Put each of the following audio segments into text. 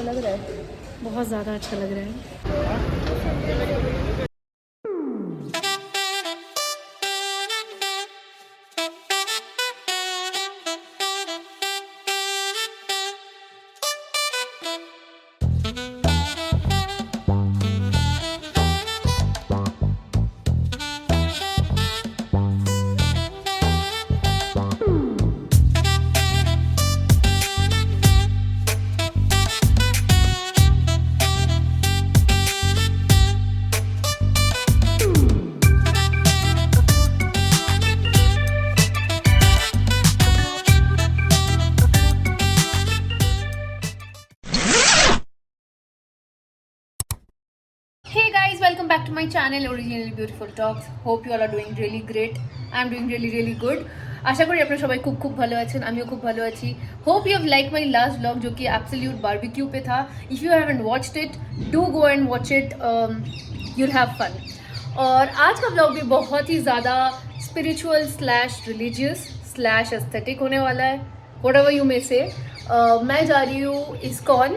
लग रहा है, बहुत ज़्यादा अच्छा लग रहा है। Hey guys, welcome back to my channel Originally Beautiful Talks. Hope you all are doing really great. I'm doing really good. আশা করি আপনারা সবাই খুব ভালো আছেন, আমিও খুব ভালো আছি। Hope you have liked my last vlog जो कि absolute barbecue पे था. If you haven't watched it, do go and watch it. You'll have fun. और आज का vlog भी बहुत ही ज़्यादा spiritual / religious / aesthetic होने वाला है. Whatever you may say. मैं जा रही हूँ ISKCON,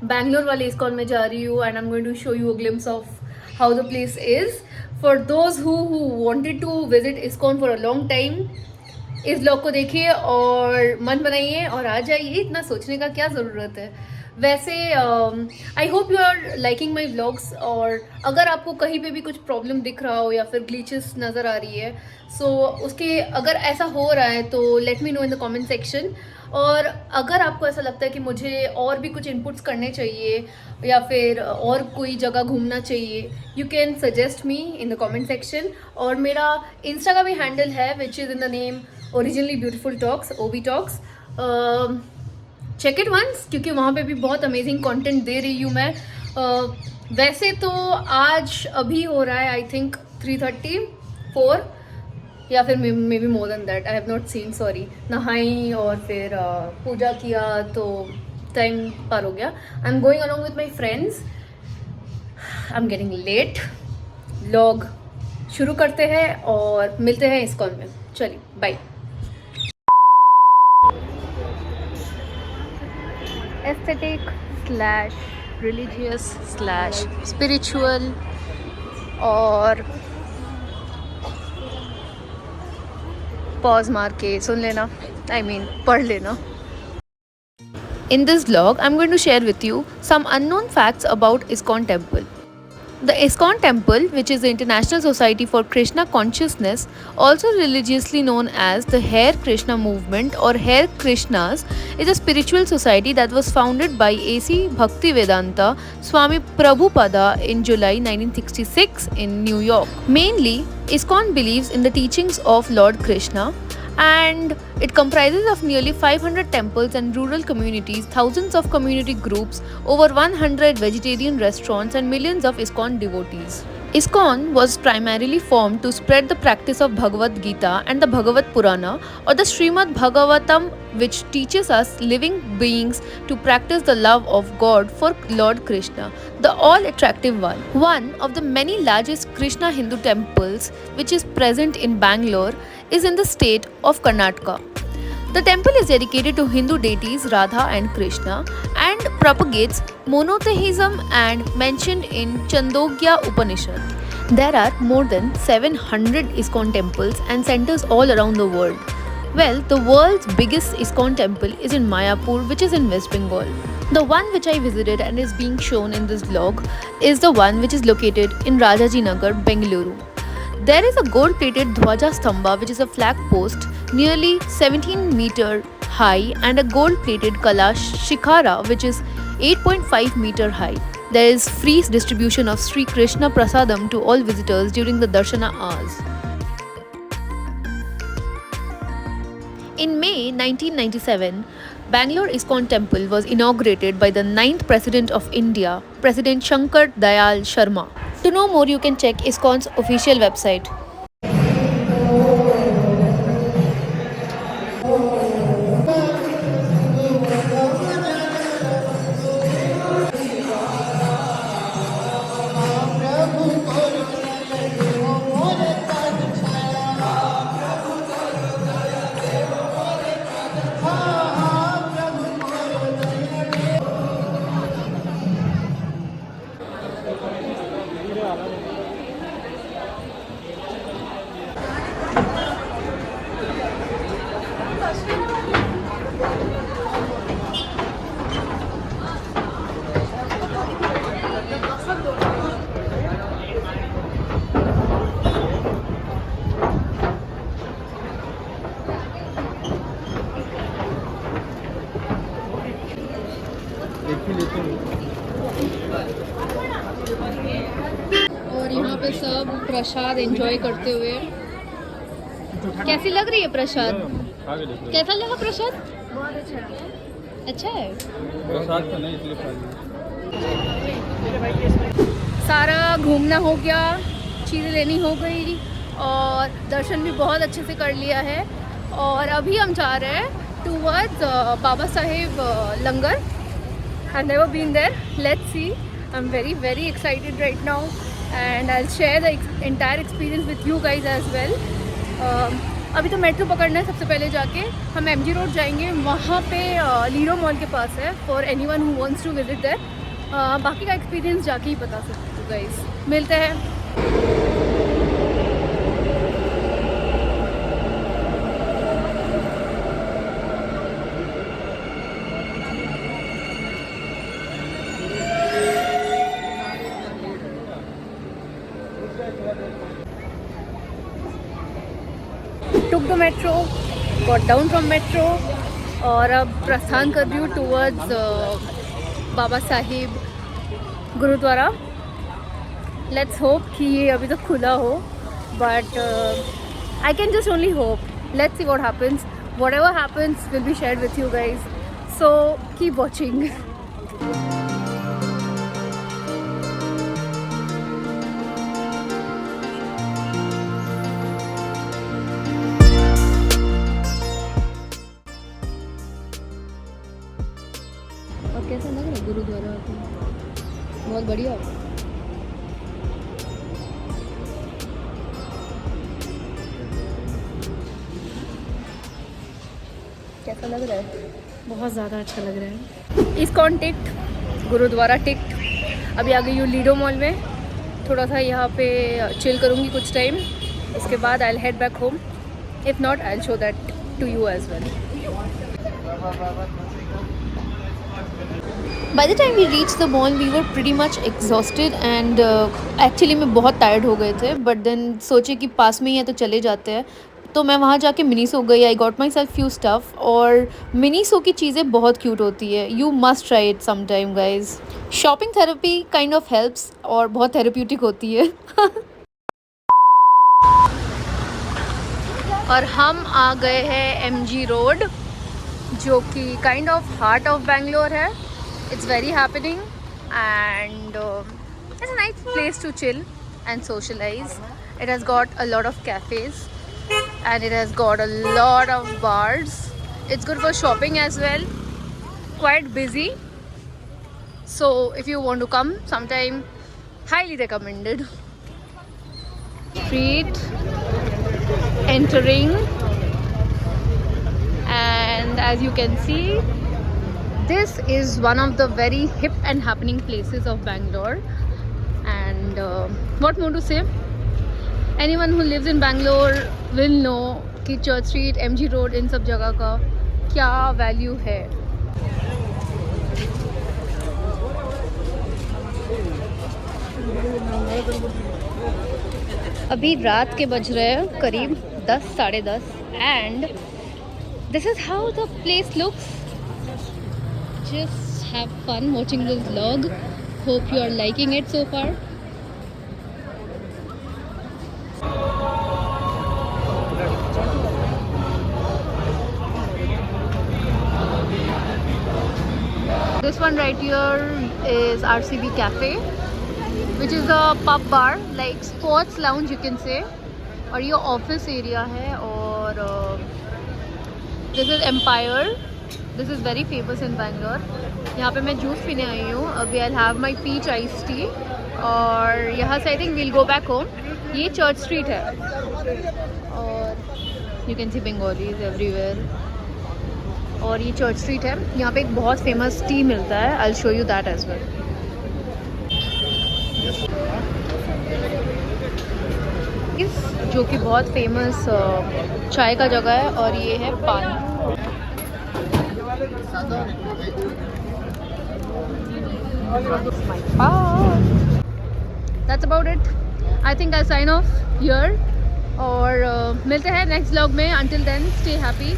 बैंगलोर वाले ISKCON में जा रही हूँ, and I'm going to show you a glimpse of how the place is. For those who wanted to visit ISKCON for a long time, इस ब्लॉग को देखिए और मन बनाइए और आ जाइए, इतना सोचने का क्या ज़रूरत है। वैसे I hope you are liking my vlogs, और अगर आपको कहीं पे भी कुछ प्रॉब्लम दिख रहा हो या फिर ग्लिचेस नज़र आ रही है, सो उसके अगर ऐसा हो रहा है तो let me know in the comment section. और अगर आपको ऐसा लगता है कि मुझे और भी कुछ इनपुट्स करने चाहिए या फिर और कोई जगह घूमना चाहिए, you can suggest me in the comment section. और मेरा इंस्टा का भी हैंडल है which is in the name originally beautiful talks, OB talks. Check it once, क्योंकि वहाँ पे भी बहुत अमेजिंग कंटेंट दे रही हूँ मैं। वैसे तो आज अभी हो रहा है आई थिंक 3:34 या फिर may be more than that, I have not seen, sorry. नहाई और फिर पूजा किया तो टाइम पार हो गया। I am going along with my friends, I am getting late. Vlog शुरू करते हैं और मिलते हैं ISKCON में। चलिए बाय। एस्थेटिक / रिलीजियस / स्पिरिचुअल और पॉज मार के सुन लेना, I mean पढ़ लेना। In this vlog, I'm going to share with you some unknown facts about ISKCON temple. The ISKCON temple, which is the International Society for Krishna Consciousness, also religiously known as the Hare Krishna Movement or Hare Krishnas, is a spiritual society that was founded by A.C. Bhaktivedanta Swami Prabhupada in July 1966 in New York. Mainly, ISKCON believes in the teachings of Lord Krishna, and it comprises of nearly 500 temples and rural communities, thousands of community groups, over 100 vegetarian restaurants, and millions of ISKCON devotees. ISKCON was primarily formed to spread the practice of Bhagavad Gita and the Bhagavad Purana or the Srimad Bhagavatam, which teaches us living beings to practice the love of God for Lord Krishna, the all-attractive one. One of the many largest Krishna Hindu temples, which is present in Bangalore, is in the state of Karnataka. The temple is dedicated to Hindu deities Radha and Krishna and propagates monotheism and mentioned in Chandogya Upanishad. There are more than 700 ISKCON temples and centers all around the world. Well, the world's biggest ISKCON temple is in Mayapur, which is in West Bengal. The one which I visited and is being shown in this vlog is the one which is located in Rajaji Nagar, Bengaluru. There is a gold-plated Dhwaja Stamba, which is a flag post nearly 17-meter high, and a gold-plated Kalash Shikhara, which is 8.5-meter high. There is free distribution of Sri Krishna Prasadam to all visitors during the Darshana hours. In May 1997, Bangalore ISKCON temple was inaugurated by the 9th President of India, President Shankar Dayal Sharma. To know more, you can check ISKCON's official website. Prasad enjoy करते हुए। कैसी लग रही है प्रसाद? कैसा लगा प्रसाद? बहुत अच्छा। अच्छा है। प्रसाद तो नहीं इसलिए खा लिया। सारा घूमना हो गया, चीज़ें लेनी हो गई और दर्शन भी बहुत अच्छे से कर लिया है। और अभी हम जा रहे हैं towards Baba Saheb langar. I never been there, let's see. I am very very excited right now and I will share the entire experience with you guys as well. अभी तो मेट्रो पकड़ना है सबसे पहले, जाके हम एमजी रोड जाएंगे, वहाँ पे लीरो मॉल के पास है for anyone who wants to visit there. बाकी का एक्सपीरियंस जाके ही बता सकते हो गाइस। मिलते हैं। took the metro, got down from metro और अब प्रस्थान कर रही हूँ towards Baba Sahib gurdwara. Let's hope कि ये अभी तक खुला हो, but I can just only hope. Let's see what happens. Whatever happens will be shared with you guys, so keep watching. और कैसा लग रहा है गुरुद्वारा? बहुत बढ़िया। कैसा लग रहा है? बहुत ज़्यादा अच्छा लग रहा है। ISKCON ticket, gurdwara ticket. अभी आ गई हूँ लीडो मॉल में, थोड़ा सा यहाँ पे चिल करूँगी कुछ टाइम, उसके बाद I will head back home. If not I will show that to you as well. By the time we reached the mall, we were pretty much exhausted and actually में बहुत tired हो गए थे, but then सोचे कि पास में ही है तो चले जाते हैं, तो मैं वहाँ जाके मिनीसो गई। I got myself few stuff और मिनीसो की चीज़ें बहुत क्यूट होती है। You must try it some time guys. Shopping therapy kind of helps और बहुत थेरेप्यूटिक होती है। और हम आ गए हैं एमजी रोड, जो कि kind of heart of Bangalore है। It's very happening and it's a nice place to chill and socialize. It has got a lot of cafes and it has got a lot of bars. It's good for shopping as well. Quite busy. So if you want to come sometime, highly recommended. Street entering, and as you can see, this is one of the very hip and happening places of Bangalore. And what more to say? Anyone who lives in Bangalore will know कि church street, MG road, इन सब जगह का क्या value है। अभी रात के बज रहे हैं करीब 10, साढ़े 10 and this is how the place looks. Just have fun watching this vlog. Hope you are liking it so far. This one right here is RCB Cafe, which is a pub bar like sports lounge you can say. और ये office area है। और this is Empire. This is very famous in Bangalore. यहाँ पे मैं juice पीने आई हूँ अभी। I'll have my peach iced tea और यहाँ से I think we'll go back home. ये चर्च स्ट्रीट है और you can see Bengalis everywhere. और ये चर्च स्ट्रीट है। यहाँ पे एक बहुत फेमस टी मिलता है। I'll show you that as well. जो कि बहुत फेमस चाय का जगह है और ये है पान। That's about it. I think I'll sign off here और मिलते हैं नेक्स्ट व्लॉग में। Until then, stay happy,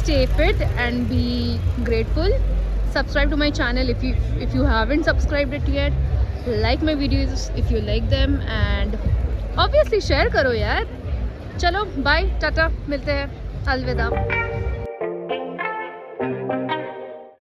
stay fit and be grateful. Subscribe to my channel if you haven't subscribed it yet. Like my videos if you like them and obviously share करो यार। चलो bye, Tata, मिलते हैं, अलविदा।